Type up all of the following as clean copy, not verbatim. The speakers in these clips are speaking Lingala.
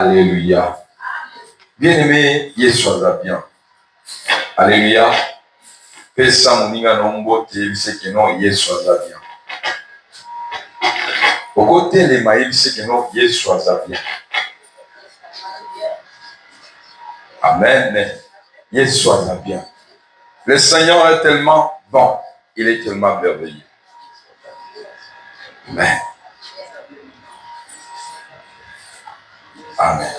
Alléluia. Bien-aimé, Yeshua bien. Alléluia. Pesa moninga nombo tebise que non Yeshua bien. Au côté les maïbise que non Yeshua bien. Amen. Yeshua bien. Le Seigneur est tellement bon. Il est tellement merveilleux. Amen. Amen.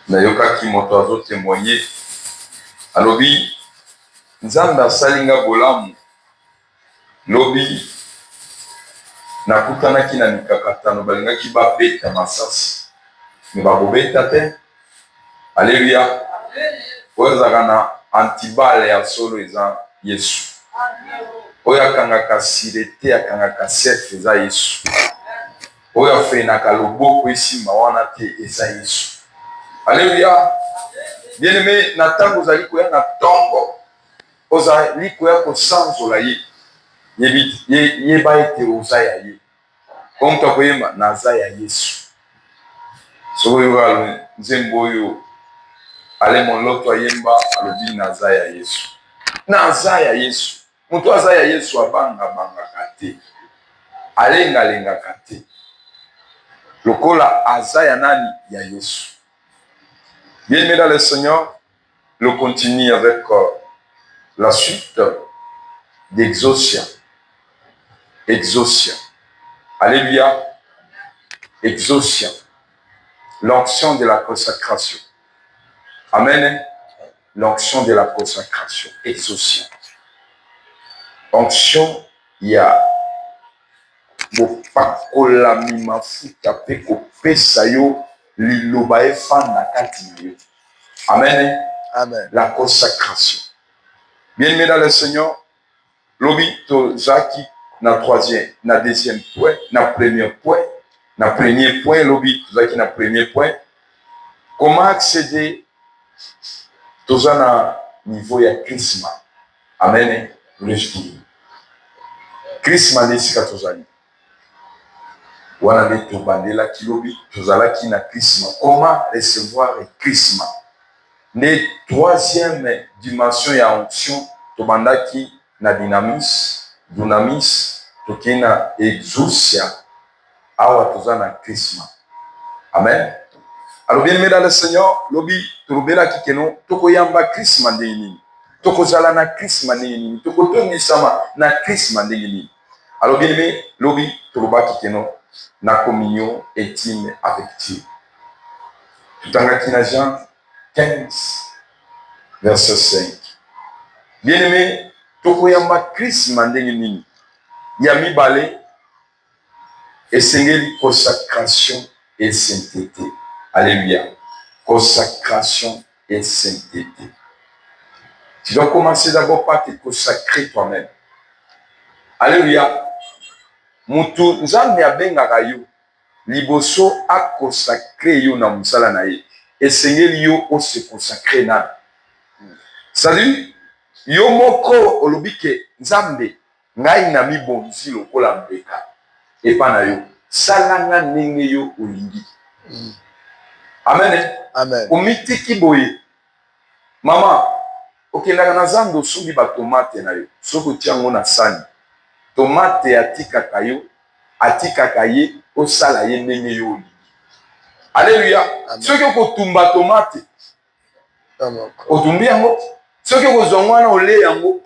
Nayoka ki moto azo témoigner. Alobi nzamba salinga bolamu. Lobi nakutanaki na mikakatano balingaki babeta masasi. Mais babobeta te. Alléluia. Oyo na antibale ya solo eza Yesu. Oyo akangaka sirete akangaka sef eza Yesu. Oyo afenaka loboko esimba wana te eza Yesu. Alléluia. Bien-aimé, na tango ozali koya na tongo ozali koya kosanzola ye. Yeba ete oza ya ye. Komutu akoyeba naza ya Yesu. Sokoyo alo nzembo oyo ale moloto ayemba alobi naza ya Yesu. Naza ya Yesu. Mutu aza ya Yesu abanga te. Alenga te. Lokola aza ya nani ya Yesu. Bien-aimé dans le Seigneur, le continue avec la suite d'Exosia. Exosia. Alléluia. Exosia. L'onction de la consacration. Amen. L'onction de la consacration. Exosia. Onction, il y a bopakolami mafuta pe kopesa yo liloba efanda kati na yo. Amen. Amen. La consacration. Bien-aimé dans le Seigneur, lobi to zaki na troisième, na deuxième point, na premier point, lobi to zaki na premier point. Comment accéder toza na niveau ya Chrisma? Amen. Chrisma nesika tozali. Wana nde tobandela kilobi tozalaki na Chrisma. Comment recevoir Chrisma? Ne troisième dimension ya onction tobandaki na dunamis toki na exousia awa toza na Chrisma. Amen. Alors bien aimé dans le Seigneur, lobi tolobelaki keno tokoyamba Chrisma ndenge nini, tokozala na Chrisma ndenge nini, tokotongisama na Chrisma ndenge nini. Alors bien aimé, lobi tolobaki keno na communion intime avec Dieu. Tutangaki na Jean 15 verset 5. Bien aimé, tokoyamba Chrisma ndenge nini. Ya mibale esengeli consacration et sainteté. Alléluia. Consacration et sainteté. Tu dois commencer d'abord par te consacrer toi-même. Alléluia. Mutu nzambe abengaka yo liboso a consacrer yo na musala na ye. Esengeli yo o se consacrer na. Salut. Yo moko olobike nzambe ngai na mibonzi lokola mbeka. Epa na yo. Salanga ndenge yo olingi. Amen. Amen. Omitiki boye. Mama, okendaka na zando soki ba tomate na yo. Soko tiango na sani. Tomate atikaka yo, atikaka ye, osala ye ndenge yo olingi. Alléluia. Soki okotumba tomate. Otumbi yango. Soki okozongwana ole yango.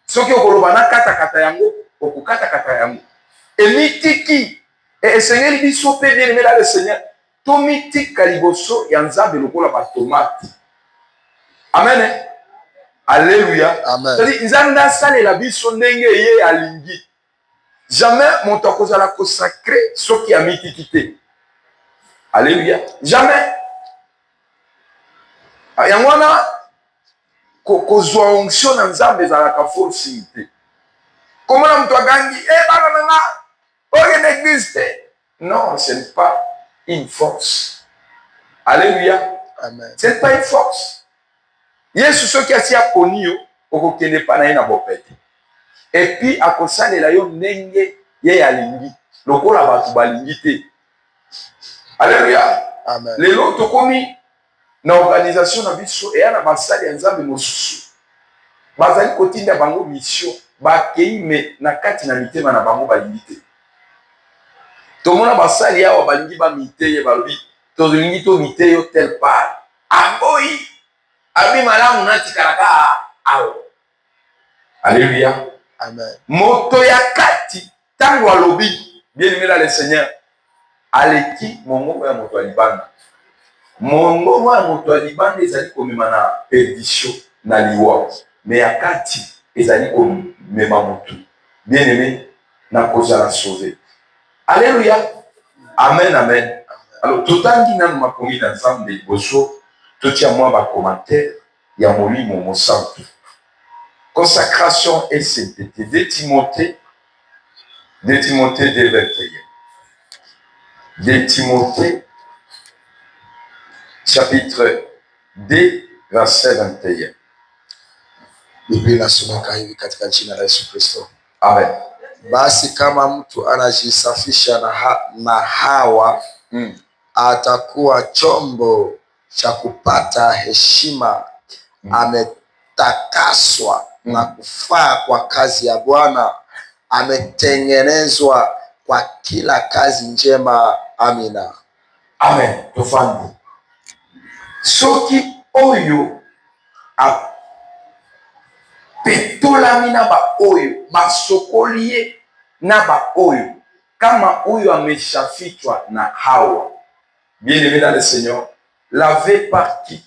Soki okoloba na kata yango, okokata yango. Emitiki esengeli biso pe bien aimé dans le Seigneur. Tomitika liboso ya nzambe lokola ba tomate. Amen. Alléluia. Amen. C'est-à-dire nzambe asalela biso ndenge ye alingi. Jamais moto akozala consacré soki amitiki te. Alléluia. Jamais. Yango wana kozwa onction na nzambe ezalaka force te. Komona moto agangi bana nanga oye n'existe. Non, ce n'est pas une force. Alléluia. Amen. Ce n'est pas une force. Yesu soki asi aponi yo okokende pa na ye na bopete. Et puis akosalela yo ndenge ye alingi lokola bato balingi te. Alléluia. Amen. Lelo tokomi na organisation na biso et na basali ya Nzambe mosusu. Bazali kotinda bango mission bakei me na kati na mitema na bango balingi te. Tomona basali awa balingi ba miteye balobi tolingi to miteyo tel part. Aboyi abi malamu nati karaka awo. Alléluia. Amen. Moto ya kati tango alobi bien aimé le Seigneur aleki mongongo ya moto ya libanda. Mongongo ya moto ya libanda ezali komema na perdition na liwa. Mais ya kati ezali komema moto bien aimé na kozala sauvé. Alléluia. Amen, amen. Alors, totangi nanu makomi na Nzambe liboso, totia mwa ba commentaire ya molimo mosantu. Consacration et sainteté. De Timothée 2:21. De Timothée, chapitre 2, verset 21. Biblia inasomeka hivi katika jina la Yesu Kristo. Amen. Basi kama mtu anajisafisha na Hawa, atakuwa chombo cha kupata heshima, ametakaswa na kufaa kwa kazi ya Bwana, ametengenezwa kwa kila kazi njema. Amina. Amen. Tofandi. Soki oyo petolami na ba oyo basokoli ye na ba oyo kama oyo ameshafichwa na Hawa. Bien aimé dans le Seigneur, lavé par qui?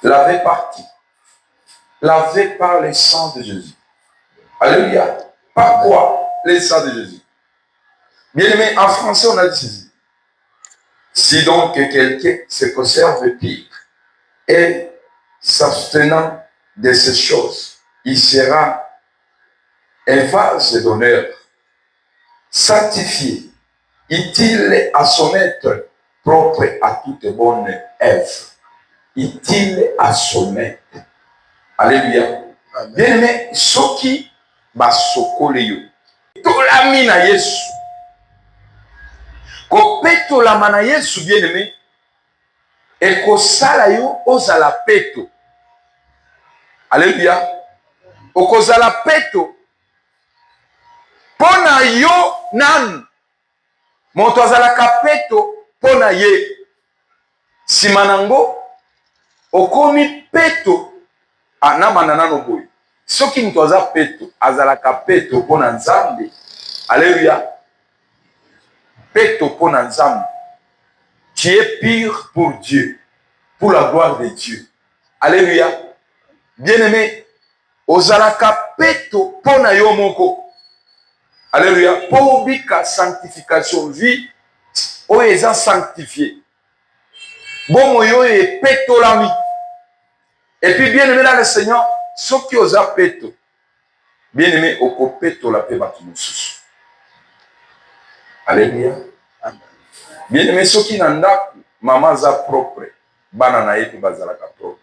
Lavé par qui? Lavé par le sang de Jésus. Alléluia. Par quoi? Le sang de Jésus. Bien aimé, en français on a dit ceci. Si donc quelqu'un se conserve pire et s'abstenant de ces choses, il sera un vase d'honneur, sanctifié, utile à son être, propre à toute bonne œuvre. Utile à son être. Alléluia. Bien aimé, soki basokole yo. Tolami na Yesu. Kopetolama na Yesu bien aimé. Ekosala yo ozala peto. Alléluia. Okozala peto. Pona yo nanu. Moto azalaka peto pona ye. Simanango okomi peto anamana nano boy. Soki moto aza peto azalaka peto pona Nzambe. Alléluia. Peto pona Nzambe. Tu es pur pour Dieu, pour la gloire de Dieu. Alléluia. Bien-aimé, ozalaka peto pona yo moko. Alléluia. Pour bika sanctification vie, oyo eza sanctifié. Bon yo e peto lami. Et puis bien-aimé dans le Seigneur, soki oza peto. Bien-aimé, oko peto la pe batu mosusu. Alléluia. Bien-aimé, soki na ndaku mama za propre, bana na ye pe bazalaka propre.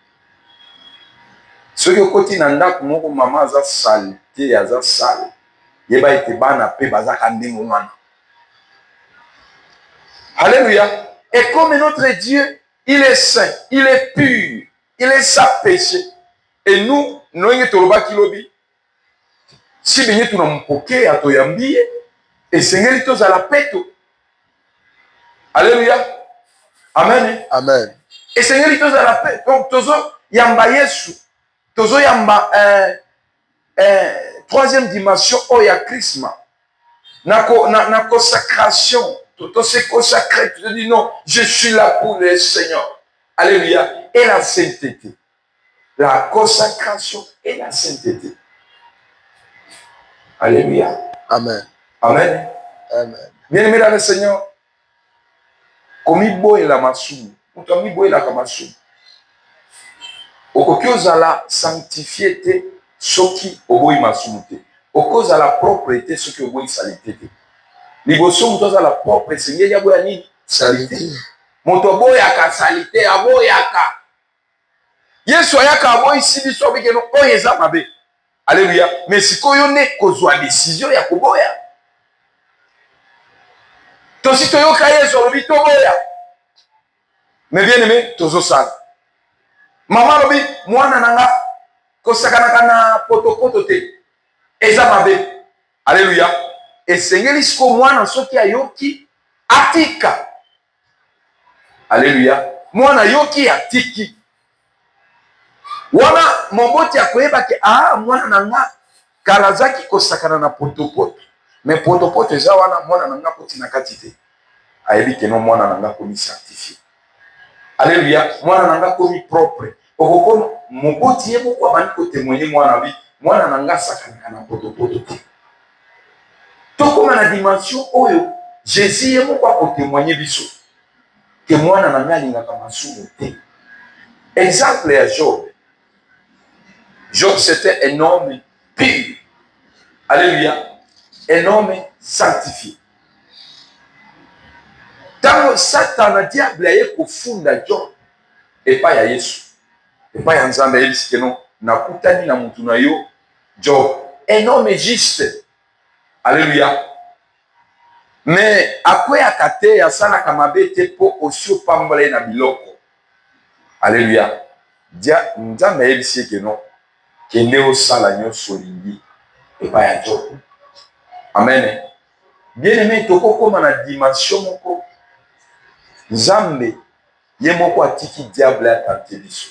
Soki okoti na ndaku moko mama za sale te aza sale, yeba ete bana pe bazaka ndenge wana. Alléluia. Et comme notre Dieu, il est saint, il est pur, il est sans péché. Et nous, nous toloba kilobi. Si benye tunampoke atoyambie, et sengeli tozala peto. Alléluia. Amen. Amen. Et Seigneur, il te a paix. Donc, tozo yamba Yesu. Tozo yamba troisième dimension, oya Chrisma. Na consacration. To se consacrer. Tu te dis non, je suis là pour le Seigneur. Alléluia. Et la sainteté. La consacration et la sainteté. Alléluia. Amen. Amen. Amen. Bien-aimé dans le Seigneur. Komi boye la masumu. Komi boye la kamasumu. Okoki ozala sanctifié te soki oboyi masumu te. Okoki ozala propreté soki oboyi salité te. Liboso moto azala propre esengeli aboya nini? Salité. Moto aboyaka salité aboyaka. Yesu ayaka aboyisi biso abikeno oyo eza mabe. Alléluia. Mais sikoyo nde kozwa décision ya koboya. Tosi toyoka Yesu alobi toboya. Mais bien aimé, tozosala. Maman lobi mwana nanga kosakanaka na potopoto te. Eza mabe. Alléluia. Esengeli siko mwana soki ayoki atika. Alléluia. Mwana yoki atiki. Wana moboti akoyeba ke mwana nanga kalazaki kosakana na potopoto. Mais potopoto eza wana mwana nanga kotina kati te. Ayebi ke no mwana nanga komi sanctifié. Alléluia. Mwana nanga komi propre. Okokoma moboti ye moko abandi kotémoigner mwana bi mwana nanga sakanaka na potopoto te. Tokoma na dimension oyo Jésus ye moko akotémoigner biso ke mwana nanga alingaka masumu te. Exemple ya Job. Job c'était un homme pur. Alléluia. Un homme sanctifié. Tango Satan na diable aye kofunda Job epai ya Yesu. Epai ya Nzambe ayebisi ke non nakutani na mutu na yo Job. Un homme juste. Alléluia. Mais akweyaka te asalaka mabe te mpo osi opambola ye na biloko. Alléluia. Nzambe ayebisi ke non kende osala nyonso olingi epai ya Job. Amen. Bien aimé, tokokoma na dimension moko Nzambe ye moko atiki diable atante biso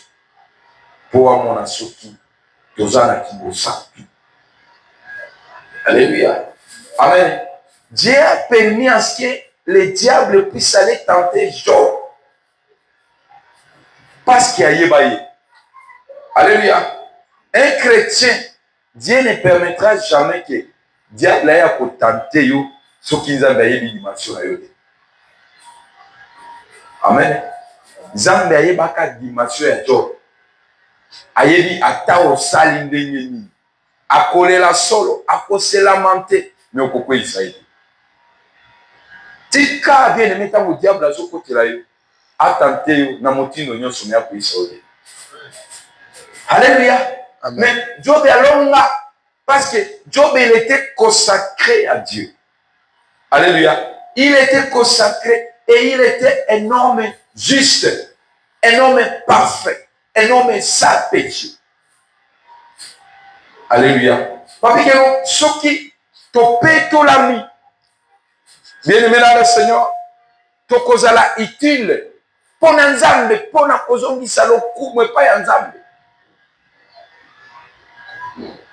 po amona soki toza na kibosa. Alléluia. Amen. Dieu a permis à ce que le diable puisse aller tenter Job parce qu'il y a yébaye. Alléluia. Un chrétien, Dieu ne permettra jamais que diable aille tenter yo ce qu'ils ont baillé dimension à yo. Amen. Nzambe ayebaka dimension ya Job. Ayebi ata osali ndenge nini. Akolela solo, akoselamante, mais okoko Israël. Tika bien aimé tango diable azokotela yo, atante yo na motindo nyonso me akoyisa yo. Alléluia. Amen. Mais Job alonga parce que Job il était consacré à Dieu. Alléluia. Il était consacré et il était un homme juste, un homme parfait, un homme sans péché. Alléluia. Papi que soki topé to l'ami. Bien-aimé dans le Seigneur, tokozala utile pour Nzambe, pour na kozongisa lokumu epai ya Nzambe.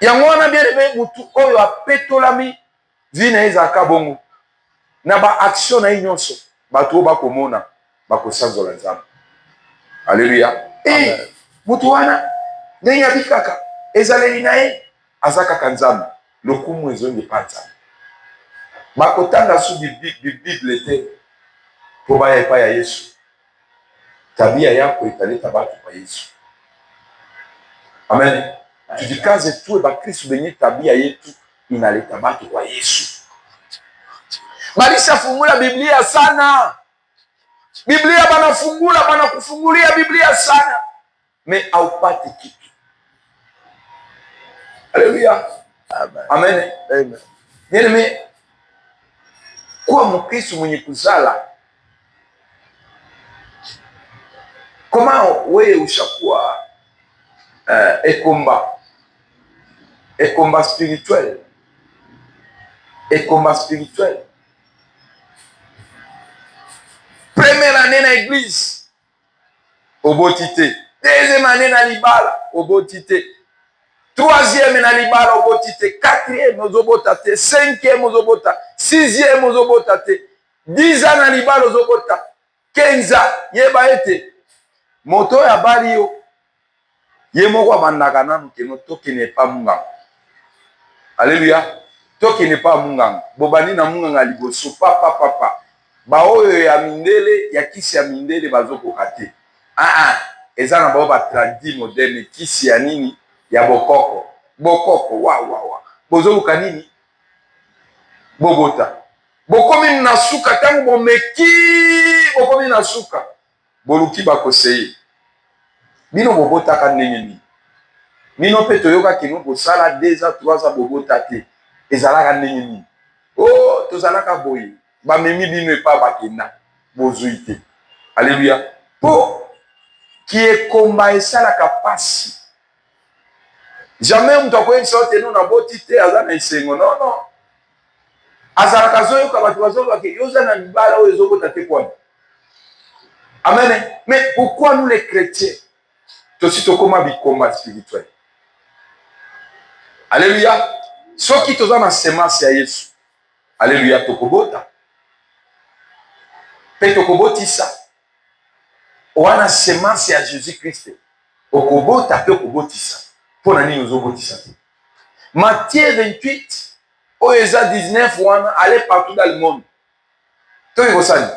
Yango wana bien-aimé mutu oyo apetolami vina ezaka bongo. Na ba action na nyonso bato bakomona bakosanzola Nzambe. Alléluia. Et mutu wana ndenge abikaka ezaleli na ye azaka Nzambe lokumu ezongi pa Nzambe. Bakotanga su Bible te po baya epai ya Yesu. Tabia yako italeta batu kwa Yesu. Amen. Tujikaze tuwe bakristo benye tabia yetu inaleta batu kwa Yesu. Balisha fungula Biblia sana. Biblia banafungula, banakufungulia Biblia sana. Me haupati kitu. Alléluia. Amen. Amen. Amen. Bien-aimé, kuwa mkristo mwenye kuzala. Koma wewe ushakuwa ekomba spirituel. Ekomba spirituel. Première année na église, obotité. Deuxième année na libala, obotité. Troisième na libala, obotité. Quatrième, ozobotate. Cinquième, ozobota. Sixième, ozobotate. 10 ans na libala, ozobota. 15 ans, yeba ete. Moto ya bali yo. Ye moko abandaka nanu keno toki ne pa munganga. Alléluia. Toki ne pa munganga. Bobani na munganga liboso papa. Ba oyo ya mindele ya kisi ya mindele bazokoka te. Eza na bao ba tradi moderne kisi ya nini ya bokoko. Bokoko wa. Bozoluka nini? Bobota. Bokomi na suka tango bomeki bokomi na suka. Boluki bakoseye. Bino bobota ka ndenge nini? Bino pe toyoka kino bosala 2 ans 3 ans bobota te. Ezalaka ndenge nini? Oh, tozalaka boye. bamemi bino epa bakenda bozwi te. Alléluia. Po ki ekomba esalaka pasi. Jamais moto akoyebisa yo te no naboti te aza na esengo. Non, non. Azalaka azoyoka bato bazoloba ke yo oza na libala oyo ezobota te kwani. Amen. Mais pourquoi nous les chrétiens tosi tokoma bikomba spirituel? Alléluia. Soki toza na semence ya Yesu. Alléluia, tokobota. Pe tokobotisa. Wana semence ya Jésus-Christ. Okobota pe okobotisa. Pona nini ozobotisa te? Matthieu 28, Oeza 19 wana, allez partout dans le monde. Toki kosani.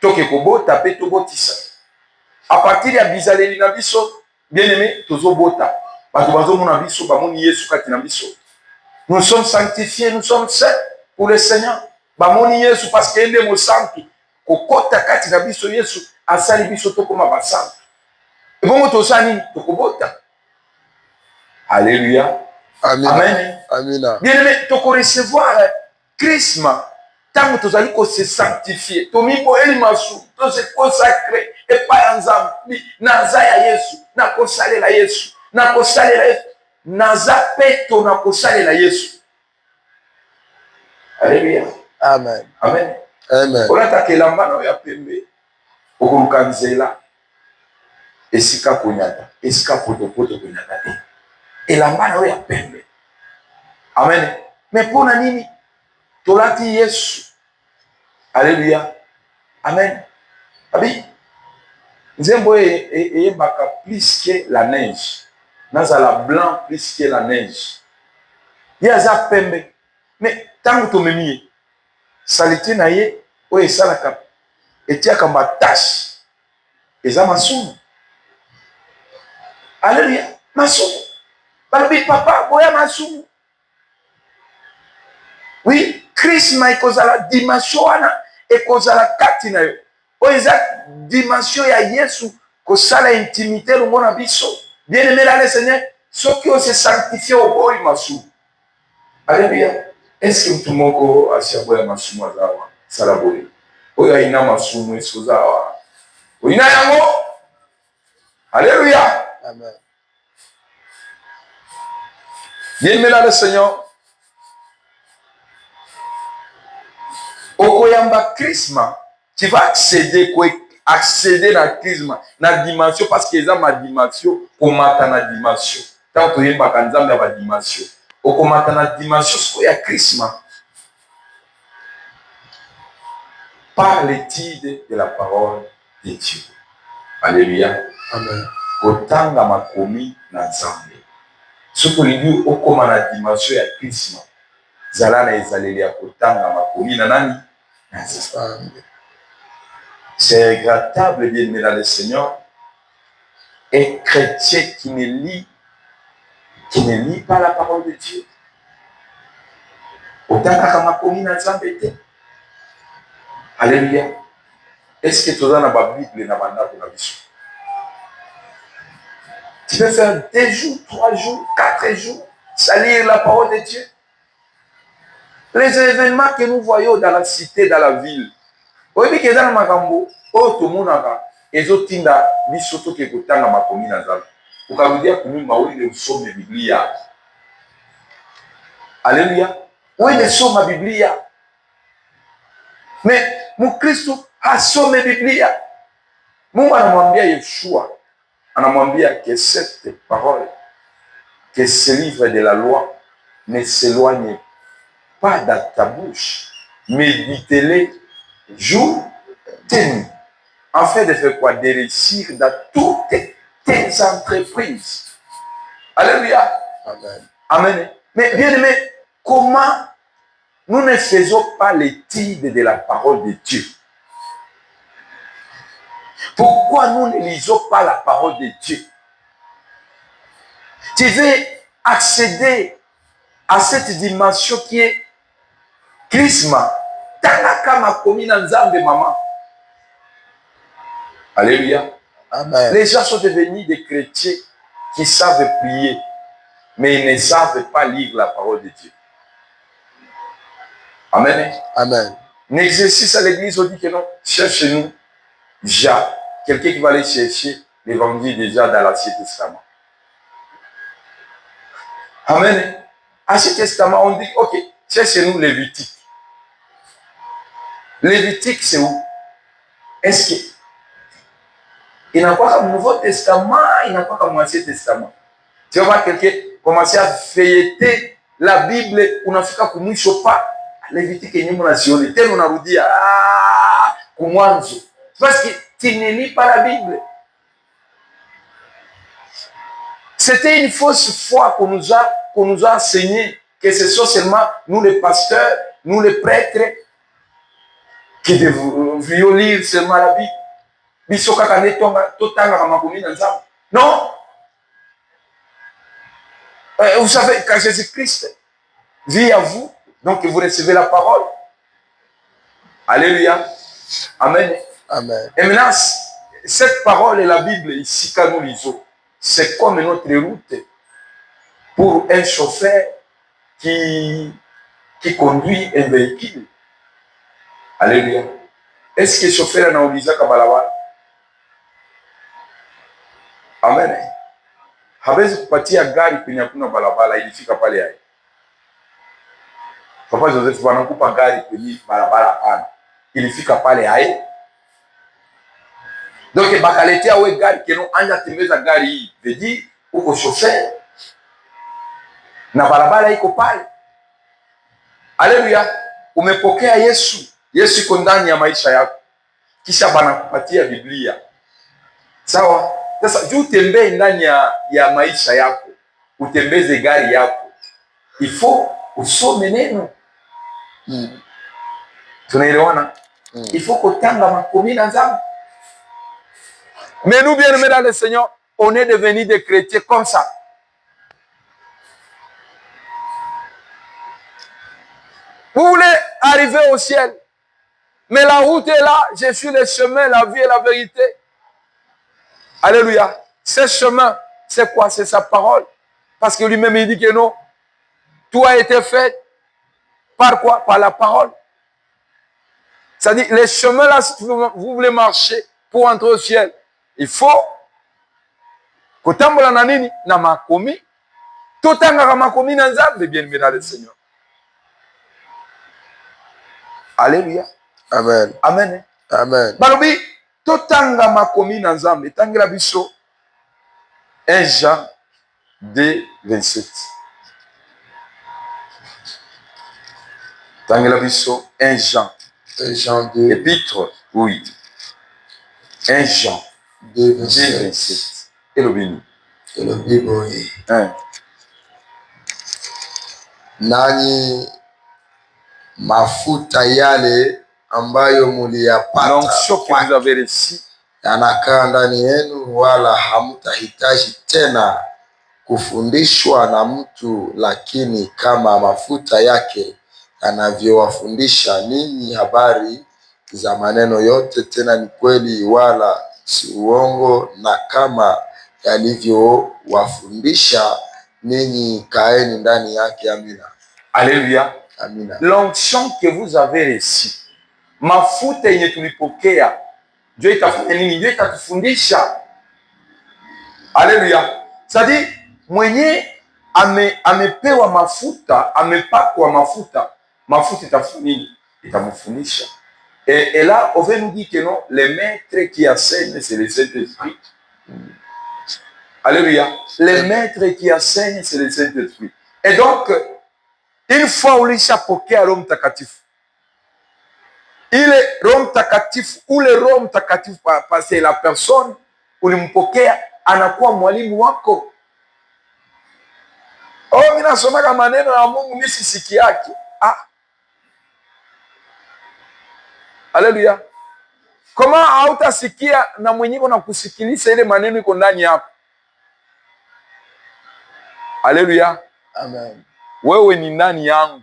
Toki kobota pe tobotisa. À partir ya bizaleli na biso, bien aimé, tozobota. Bato bazomona biso, bamoni Yesu kati na biso. Nous sommes sanctifiés, nous sommes saints pour le Seigneur. Bamoni Yesu parce que ende mo santu. Kokota kati na biso Yesu, asali biso tokoma basantu. Ebongo tosani tokobota. Alléluia. Amen. Amen. Amen. Bien aimé, toko recevoir Chrisma. Tant que tu se sanctifier, tomi bo eli masu, to se consacrer et pas ensemble. Naza ya Yesu, na kosale la Yesu, na kosale la Yesu, naza peto na kosale la Yesu. Alléluia. Amen. Amen. Amen. Olata kelamba na ya pembe. Okuluka nzela. Esika konyata, esika poto konyata te. Elamba na ya pembe. Amen. Mais pona nini? Tolati Yesu. Alléluia. Amen. Abi. Nzembo eyembaka plus que la neige. Nazala blanc plus que la neige. Yaza pembe. Mais tango tomemi salite na ye oyo esalaka etiaka matache eza masumu. Alléluia. Masumu. Balobi papa boya masumu. Oui, Chrisma ekozala dimension wana ekozala kati na yo. Oyo eza dimension ya Yesu kosala intimité longo na biso. Bien aimé dans le Seigneur, soki on se sanctifie au boy masumu. Alléluia. Est-ce que mutu moko asiaboya masumu azawa sala boy? Oyo aina masumu esozawa. Oina yango. Alléluia. Amen. Bien aimé dans le Seigneur, okoyamba Chrisma, tu vas accéder na Chrisma, na dimension, parce que ça ma dimension, komata na dimension. Tant que yemba kanzambe ya dimension, okomata na dimension ce ya Chrisma. Par l'étude de la parole de Dieu. Alléluia. Amen. Kotanga makomi na nzambe. Soki olingi okoma na dimension ya Chrisma, zala na ezaleli ya kotanga makomi na nani? C'est regrettable, bien-aimé dans le Seigneur, un chrétien qui ne lit pas la parole de Dieu. Otaka makomi na nzambe te. Alléluia. Est-ce que tu as la Bible na bandako na biso? Tu peux faire 2 jours, 3 jours, 4 jours, sans lire la parole de Dieu. Les événements que nous voyons dans la cité, dans la ville, oyebi ke eza na makambo oyo tomonaka ezotinda biso toke kotanga makomi na nzambe. Ukarudia kunyumba uende usome Biblia. Alléluia. Uende soma Biblia. Mais Mkristo asome Biblia. Mungu anamwambia Yeshua, anamwambia que cette parole, que ce livre de la loi ne s'éloigne pas dans ta bouche. Médite-les jour et nuit. Afin de faire quoi? De réussir dans toutes tes entreprises. Alléluia. Amen. Amen. Mais bien aimé, comment nous ne faisons pas l'étude de la parole de Dieu? Pourquoi nous ne lisons pas la parole de Dieu? Tu veux accéder à cette dimension qui est Chrisma. Tanaka makomi na nzambe maman. Alléluia. Amen. Les gens sont devenus des chrétiens qui savent prier, mais ils ne savent pas lire la parole de Dieu. Amen. Amen. N'exercice à l'église, on dit que non. Cherchez-nous déjà. Quelqu'un qui va aller chercher l'évangile déjà dans l'Ancien Testament. Amen. Ancien Testament, on dit, ok, cherchez-nous Lévitique. Lévitique, c'est où? Est-ce que il n'a pas comme Nouveau Testament, il n'a pas comme Ancien Testament. Tu vas voir quelqu'un commencer à feuilleter la Bible, unafika kumwisho pa Lévitique yenyewe mnazione tena unarudia kumwanzo parce que tu ne lis pas la Bible. C'était une fausse foi qu'on nous a enseigné que ce sont seulement nous les pasteurs, nous les prêtres qui devrions lire seulement la Bible. Non. Vous savez, quand Jésus-Christ vit à vous, donc vous recevez la parole. Alléluia. Amen. Amen. Et maintenant, cette parole et la Bible ici, quand nous lisons, c'est comme notre route pour un chauffeur qui conduit un véhicule. Alléluia. Est-ce que le chauffeur a oublié Kabbalah? Amen. Hawezi kupatia gari kwenye hakuna barabara ilifika pale hai. Papa Joseph wanakupa gari kwenye barabara hapana. Ilifika pale hai. Donc bakaletea we gari keno anja tembeza gari hii. Veji uko chauffeur. Na barabara iko pale. Haleluya. Umepokea Yesu. Yesu iko ndani ya maisha yako. Kisha banakupatia Biblia. Sawa? Sasa juu tembee ndani ya maisha yako. Utembeze gari yako. Il faut usome neno. Tunaelewana? Il faut kutanga makomi na nzambe. Mais nous, bien-aimés dans le Seigneur, on est devenus des chrétiens comme ça. Vous voulez arriver au ciel, mais la route est là. Je suis le chemin, la vie et la vérité. Alléluia. Ce chemin, c'est quoi? C'est sa parole. Parce que lui-même, il dit que non. Tout a été fait par quoi? Par la parole. C'est-à-dire, les chemins là, si vous voulez marcher pour entrer au ciel, il faut kotambola na nini na makomi, totanga makomi na nzambe, bien-aimé dans le Seigneur. Alléluia. Amen. Amen. Amen. Balobi totanga makomi na nzambe, tangela biso 1 Jean 2, 27. Tangela biso 1 Jean. 1 Jean 2. Épître, oui. 1 Jean 2, 27. 27. Elobini. Elobi boye. Hein. Nanyi mafuta yale ambayo muliyapata L'onction que vous avez reçue yanakaa ndani yenu, wala hamtahitaji tena kufundishwa na mtu, lakini kama mafuta yake yanavyowafundisha ninyi habari za maneno yote, tena ni kweli wala si uongo, na kama yalivyowafundisha ninyi, kaeni ndani yake. Amina. Alléluia. Amina. L'onction que vous avez reçue, mafuta yenye tulipokea, Dieu itafanya nini? Dieu itatufundisha. Alléluia. C'est-à-dire mwenye amepewa mafuta, amepakwa mafuta, mafuta itafanya nini? Itamfundisha. Et là, on veut nous dire que non, les maîtres qui enseignent, c'est le Saint-Esprit. Alléluia. Les maîtres qui enseignent, c'est le Saint-Esprit. Et donc, une fois ulishapokea Roho Mtakatifu, ile Roho Mtakatifu, ule Roho Mtakatifu parce que la personne ulimpokea anakuwa mwalimu wako. Oh, mimi nasomaka maneno ya Mungu mimi sisiki yake. Alléluia. Comment hautasikia na mwenyewe na kusikiliza ile maneno iko ndani yako? Alléluia. Amen. Wewe ni ndani yangu.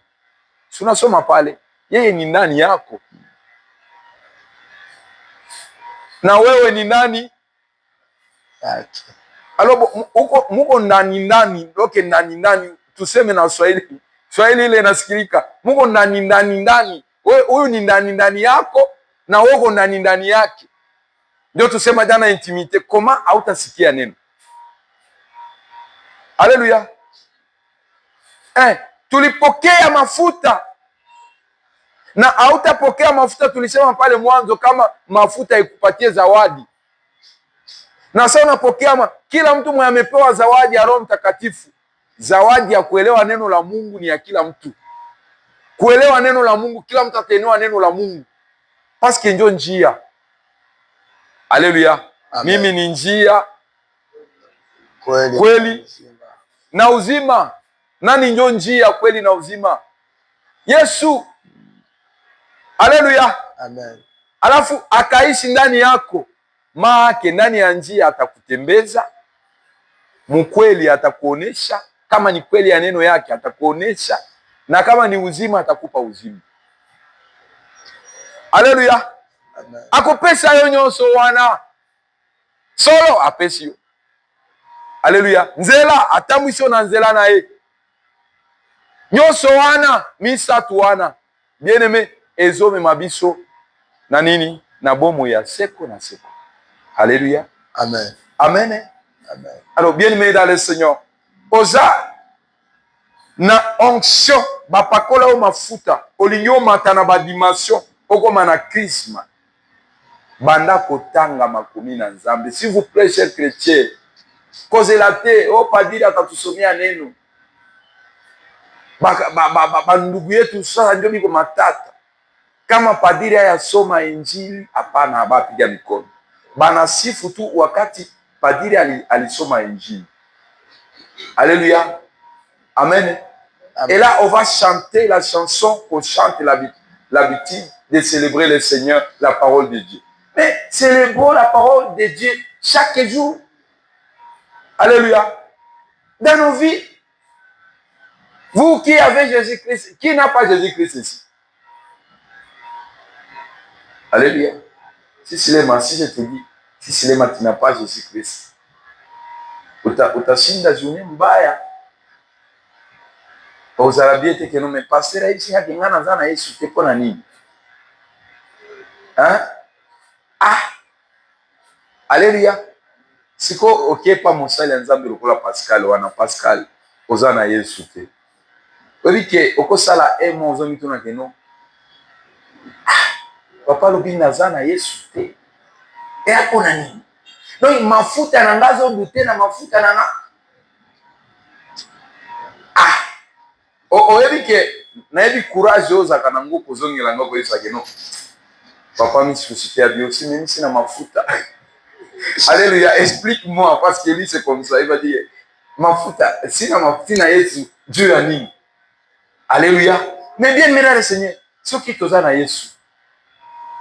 Si unasoma pale, yeye ni ndani yako. Na wewe ni nani? Yake. Alors muko ndani, doke ndani, tuseme na Swahili, Swahili ile inasikilika. Muko ndani. Huyu ni ndani yako na wewe ndani yake. Ndio tusema jana intimite. Koma hautasikia neno. Haleluya. Tulipokea mafuta na hautapokea mafuta, tulisema pale mwanzo, kama mafuta ikupatie zawadi. Na sasa unapokea kila mtu mwenye amepewa zawadi ya Roho Mtakatifu. Zawadi ya kuelewa neno la Mungu ni ya kila mtu. Kuelewa neno la Mungu, kila mtu ataelewa neno la Mungu. Paske ndio njia. Haleluya. Mimi ni njia, kweli na uzima. Nani ndio njia, kweli na uzima? Yesu. Haleluya. Amen. Alafu akaishi ndani yako. Maake ndani ya njia atakutembeza, mkweli atakuonesha, kama ni kweli ya neno yake atakuonesha, na kama ni uzima atakupa uzima. Haleluya. Akupesa yo nyonso wana solo apesi yo. Haleluya. Nzela atamwisho na nzela na ye nyonso wana misatu wana bien-aimé ezome mabiso na nini na bomo ya seko na seko. Alléluia. Amen. Amen. Amen. Alors, bien-aimé dans le Seigneur, oza na onction bapakola o mafuta olinyo matana ba dimension okoma na krisma banda kotanga makomi na Nzambe. S'il vous plaît, chers chrétiens, kozela te o padiri atatusomia neno bandugu yetu sasa ndio biko matata. Kama padiri ayasoma injili, hapana, abapiga mikono. Banasifu tu wakati padiri alisoma injili. Alléluia. Amen. Amen. Et là, on va chanter la chanson qu'on chante l'habitude de célébrer le Seigneur, la parole de Dieu. Mais célébrons la parole de Dieu chaque jour. Alléluia. Dans nos vies, vous qui avez Jésus-Christ, qui n'a pas Jésus-Christ ici? Alléluia. Si je te dis, si Silema tu n'as pas Jésus-Christ, utashinda journée mbaya. Uzarabie te keno me pasteur ici hakingana zana Yesu te pona nini? Alléluia. Siko okepa mosali ya Nzambe lokola Pascal wana Pascal ozana Yesu te. Obike okosala emo ozomituna keno. Papa lobi nazana Yesu te. E hapo na nini? Donc mafuta na ngazo dute na mafuta na na. Oyebike na yebi courage oza kana ngo kozongela ngo Yesu akeno. Papa mi susciter bio si même si na mafuta. Alléluia, explique-moi parce que lui c'est comme ça, il va dire mafuta si na mafuta na Yesu Dieu ya nini? Alléluia. Mais bien mesdames et seigneurs, ceux qui tozana Yesu.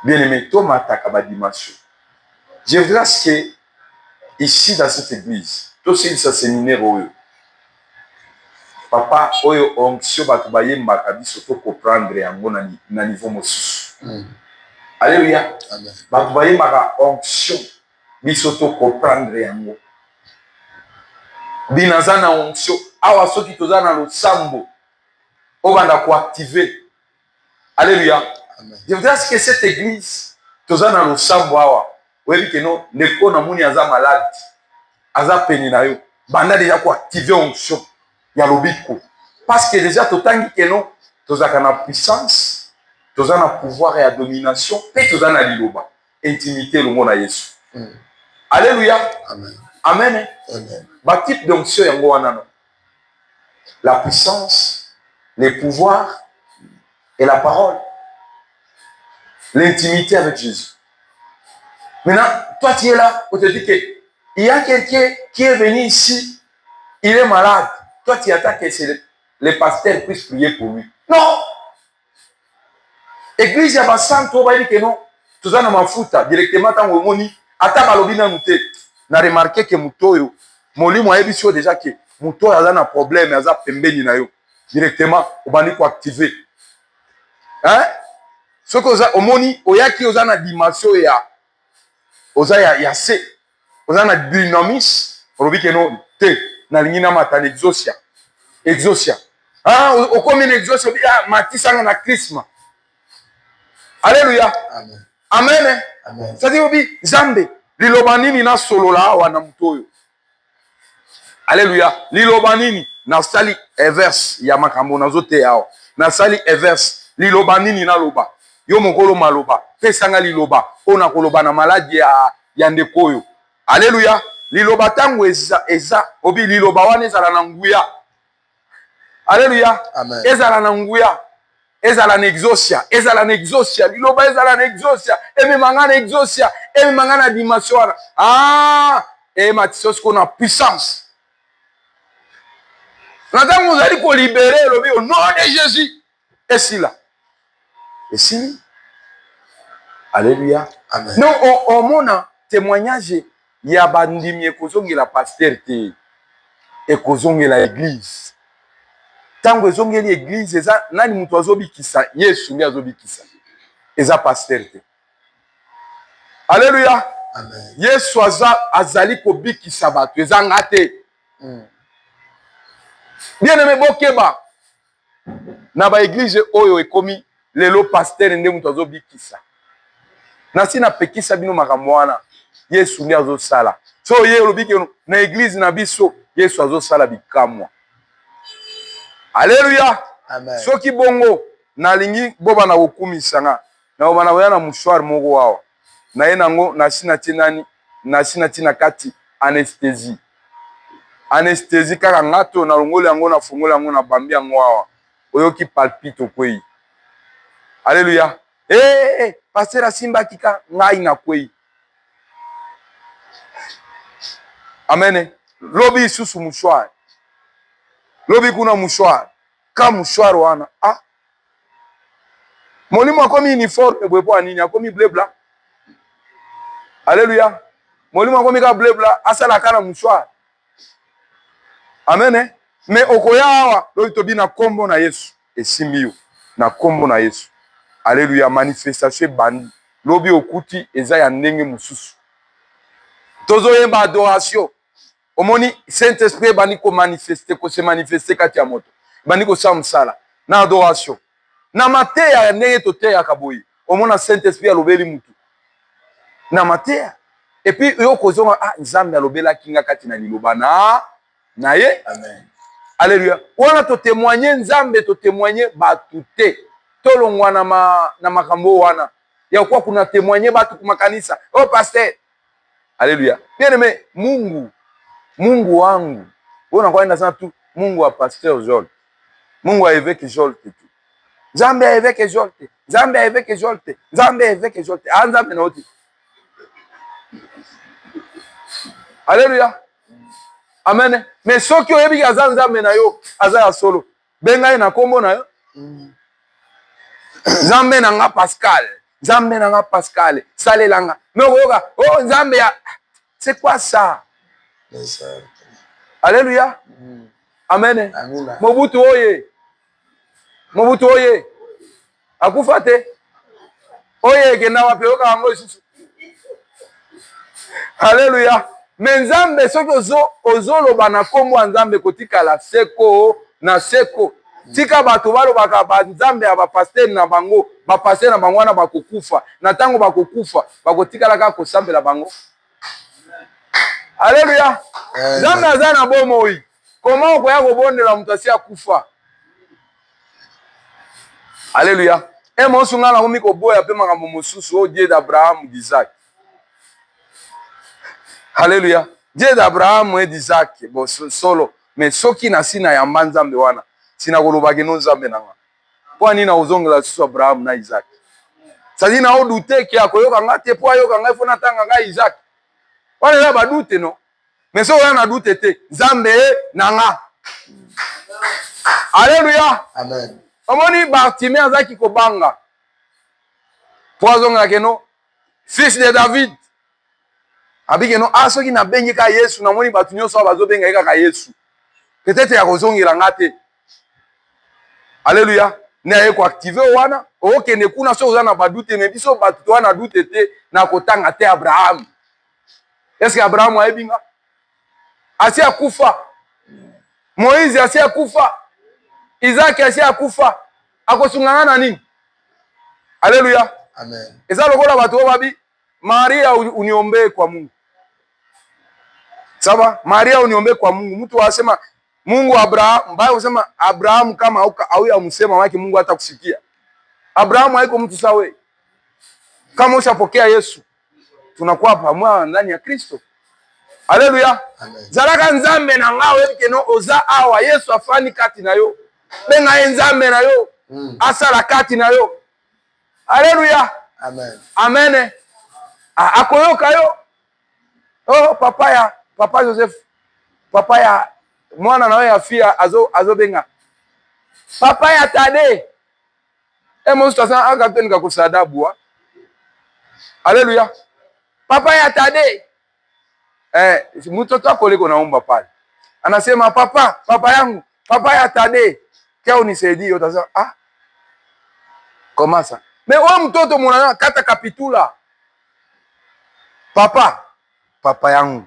Bien-aimé, toi mataka ba dimension. Je voudrais que ici dans cette église, tout ce séminaire oyo. Papa oyo onction batu bayemba biso to comprendre yango na niveau mosusu. Alléluia. Amen. Batu bayemba onction biso to comprendre yango. Binazana onction awa soki tozana losambo obanda ko activer. Alléluia. Amen. Je voudrais que cette église tozana losambo awa webi keno ndeko na muni aza malade aza peni na yo banda déjà ko activer onction ya lobiko parce que déjà totangi keno tozaka na puissance tozana pouvoir et domination pe tozana liloba intimité le mot na Yesu. Alléluia. Amen. Amen. Amen. Ba type d'onction yango wana no, la puissance, les pouvoirs et la parole, l'intimité avec Jésus. Maintenant, toi tu es là, on te dit que il y a quelqu'un qui est venu ici, il est malade. Toi tu attends que les pasteurs puissent prier pour lui. Non! Église ya basanto ba dit que non, tous na mafuta directement tango moni ata balobi na muté. Na remarqué que mutoyo molimo ayebiso déjà que mutoyo aza na problème, aza pembeni na yo. Directement obandi ko activer. Hein? Ce que oza omoni oyaki oza na dimension ya oza ya se oza na dynamis olobi ke no te na lingi na mata exosia okomi na exauce obi matisanga na krisma. Alléluia. Amen. Amen. Amen. C'est-à-dire obi Nzambe liloba nini na solola awa na mutu oyo. Alléluia. Liloba nini na sali everse ya makambo nazote awa. Na sali everse liloba nini na loba. Yo mokolo maloba pesanga liloba ona koloba na maladi ya ndeko oyo. Alléluia. Liloba tango eza obi liloba wana ezala na nguya. Alléluia. Amen. Ezala na nguya. Ezala na exaucia. Ezala na exaucia. Liloba ezala na exaucia. Eme mangana exaucia. Eme mangana dimension. Et matisos qu'on a puissance. Nathan vous allez pour libérer le au nom de Jésus. Et si là. Et si. Alléluia. Amen. Non, on mona témoignage. Il y a bandimi ekozongi la pasteur te. Ekozongi la église. Tango ezongi l'église eza nani mutu azobikisa Yesu ngi azobikisa. Eza pasteur te. Alléluia. Amen. Yesu azali kobikisa bato eza ngate. Bien aimé bokeba. Na ba église oyo ekomi lelo pasteur nde mutu azobikisa. Na sina pekisa bino makambo wana. Yesu ngi azosala. So ye olobiki na église na biso Yesu azosala bikamwa. Alléluia. Amen. Soki bongo nalingi boba na kokumisa nga. Na obana boya na mouchoir moko wawa. Na ye nango na sina tinani na sina tina kati anesthésie. Anesthésie kaka ngato na longolo yango na fongolo yango na bambi yango wawa. Oyoki palpite kwei. Alléluia. Pasteur Simba kika ngai na kwei. Amen. Lobi susu mouchoir. Lobi kuna mouchoir. Ka mouchoir wana. Molimo akomi uniforme bwepo anini akomi bleu blanc. Alléluia. Molimo akomi ka bleu blanc asala kana mouchoir. Amen. Mais okoya awa lobi tobi na kombo na Yesu. Esimio na kombo na Yesu. Alléluia. Manifestation bandi. Lobi okuti eza ya ndenge mususu. Tozo yemba adoration. Omoni Saint-Esprit bani ko manifester ko se manifester kati ya moto. Bani ko sa msala na adoration. Na mateya ndenge toteya kaboyi. Omona Saint-Esprit alobeli mutu. Na mateya. Et puis yo kozonga Nzambe alobela kinga kati na liloba na ye. Amen. Alléluia. Wana to témoigner Nzambe to témoigner batu te. Tolongwa na makambo wana. Ya kwa kuna témoigner batu kuma kanisa. Oh pasteur. Alléluia. Bien aimé, Mungu wangu. Ona kwa enda sana tu Mungu wa pasteur Joel. Mungu wa évêque Joel tu. Nzambe ya évêque Joel. Nzambe ya évêque Joel. Nzambe ya évêque Joel. Nzambe na oti. Alléluia. Amen. Mais soki oyebi aza Nzambe na yo, aza ya solo. Benga na kombo na yo. Nzambe na nga Pascal. Nzambe na nga Pascal. Salelanga. Mais oyoka, Nzambe ya c'est quoi ça? Alléluia. Amen. Amina. Mobutu oye. Mobutu oye. Akufa te. Oye gena wapi oka wango isusu. Alléluia. Mais Nzambe soki ozoloba na kombo Nzambe kotikala seko na seko. Tika bato balobaka ba Nzambe ya ba pasteur na bango, ba pasteur na bango wana bakokufa. Na tango bakokufa, bakotikala kaka kosambela bango. Alléluia. Nzambe aza na bomoi. Comment okoya kobondela mutu asi akufa? Alléluia. Mosunga na komi koboya pe makambo mosusu o Dieu d'Abraham d'Isaac. Alléluia. Dieu d'Abraham et d'Isaac bon solo mais soki na sina ya Nzambe wana sina kolobaki no Nzambe nanga. Po ani na ozongela susu Abraham na Isaac. Sadi na odute ki akoyoka ngate po ayoka ngai fona tanga ngai Isaac. Wana ya badute no. Mais so wana dute te Nzambe nanga. Alléluia. Amen. Omoni Bartimée azaki kobanga. Po azongela keno fils de David. Abike no soki na bengi ka Yesu na moni batu nyonso bazo benga ka Yesu. Peut-être ya kozongela ngate. Alléluia. Ne aye ko activer wana okende kuna so ozana badute mais biso batu wana dute te na kotanga te Abraham. Est-ce que Abraham a ebinga? Asi akufa. Moïse asi akufa. Isaac asia kufa akosungana nini? Haleluya. Amen. Eza lokola watu babi Maria uniombe kwa Mungu. Sawa? Maria uniombe kwa Mungu. Mtu wasema Mungu Abraham, mbaya usema Abraham kama au ya msema wake Mungu hata kusikia. Abraham haiko mtu sawa. Kama ushapokea Yesu, tunakuwa pamoja ndani ya Kristo. Haleluya. Zalaka nzambe na ngawe keno oza awa Yesu afani kati na yo. Benga nzambe na yo. Asala kati na yo. Haleluya. Amen. Amen. Akoyoka yo. Oh papa Joseph. Papa ya mwana na wewe afia azo benga. Papa ya Tade. Mwanzo sasa akateni kakusadabu. Haleluya. Papa ya Tade. Mtoto wako liko naomba pale. Anasema papa yangu, papa ya Tade. Kia unisaidie, utasema komasa. Mais wewe mtoto mwana kata kapitula. Papa yangu.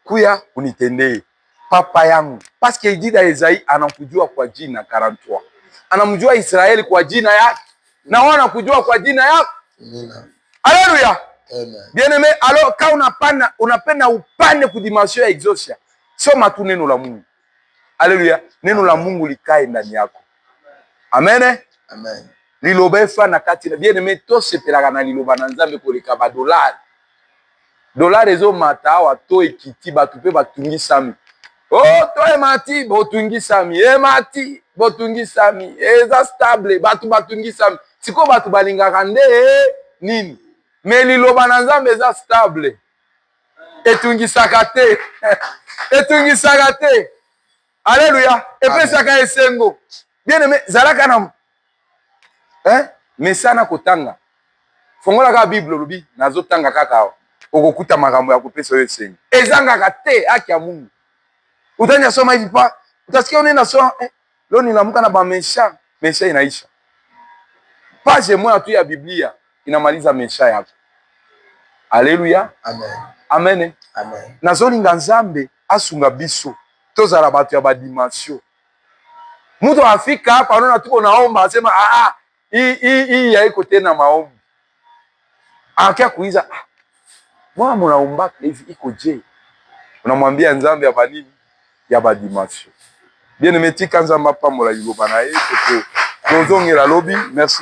Kuya unitendee. Papa yangu. Parce que il dit dans Isaïe anakujua kwa jina 43. Anamjua Israeli kwa jina yake. Na wana kujua kwa jina yake. Haleluya. Amen. Bien aimé, alors quand unapenda upande ku dimension ya exaucia. Soma tu neno la Mungu. Haleluya. Neno la Mungu likae ndani yako. Amen. Amen. Liloba efa na kati na bien aimé to sepelaka na liloba na Nzambe koleka ba dollar. Dollar ezo matawa to ekiti batu pe batungisami. Oh to emati botungisami, emati botungisami, eza stable batu batungisami. Siko batu balingaka nde nini? Mais liloba na Nzambe eza stable. Etungisaka te. Etungisaka te. Alléluia. Epesaka esengo. Bien aimé, zalaka na mesana kotanga. Fongola ka Bible lobi nazo tanga kaka. Okokuta makambo ya kopesa yo esengo. Ezanga te haki ya Mungu. Utanya soma hivi pa. Utasikia unaenda soma leo nilamuka na ba mesha inaisha. Page moja tu ya Biblia inamaliza mesha yako. Haleluya. Amen. Amen. Amen. Nazolinga Nzambe asunga biso. Tozala batu ya ba dimension. Mtu afika hapa anaona tuko naomba asema hii haiko tena maombi. Akia kuiza mbona mnaomba hivi iko je? Unamwambia Nzambe ya banini? Ya ba dimension. Bien aimé tika Nzamba pamola liloba na ye ko tozongela lobi. Merci.